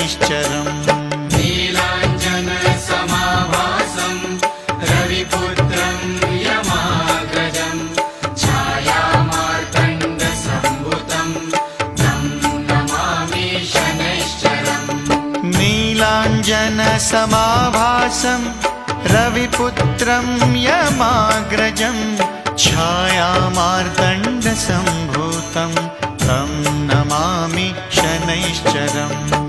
शनैश्चरम्। नीलाञ्जनसमाभासं रविपुत्रं यमाग्रजं छायामार्तण्डसम्भुतं तं नमामि शनैश्चरम्। नीलाञ्जनसमाभासं रविपुत्रं यमाग्रजं छायामार्तण्डसम्भूतं तं नमामि शनैश्चरम्।